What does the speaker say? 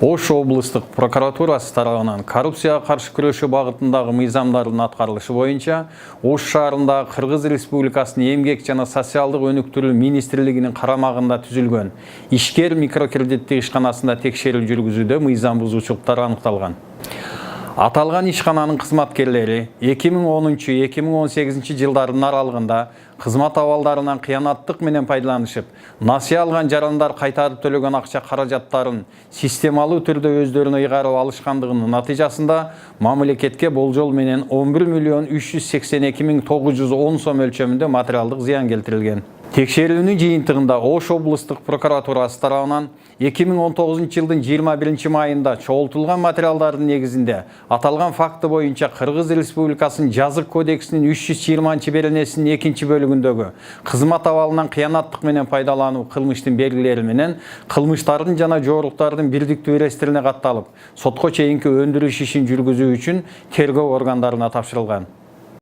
Ош облыстық прокуратурасы тарабынан коррупцияға қарсы күрөшүү багытындагы мыйзамдардын аткарылышы боюнча Ош шаарындагы Кыргыз Республикасынын Эмгек жана социалдык өнүктүрүү министрлигинин карамагында түзүлгөн ишкер микрокредиттик ишканасында текшерүү жүргүзүүдө мыйзам бузуучулуктар аныкталган. Аталган ишкананын кызматкерлери 2010-2018 жылдардын аралыгында кызмат абалдарынан кыянаттык менен пайдаланышып, насыя алган жарандар кайтарып төлөгөн акча каражаттарын системалуу түрдө өздөрүнө ыйгарып алышкандыгынын натыйжасында мамлекетке болжол менен 11.382.910 сом өлчөмүндө материалдык зыян келтирилген. Текшерүүнүн жыйынтыгында Ош облыстык прокуратурасы тарабынан 2019 жылдын 21 майында чогултулган материалдардын негизинде аталган факты боюнча Кыргыз Республикасынын Жазык кодексинин 320 беренесинин 2 бөлүгүндөгү кызмат абалынан кыянаттык менен пайдалануу кылмыштын белгилери менен кылмыштардын жана жооруктардын бирдиктүү реестрине катталып, сотко чейинки өндүрүш ишин жүргүзүү үчүн тергөө органдарына тапшырылган.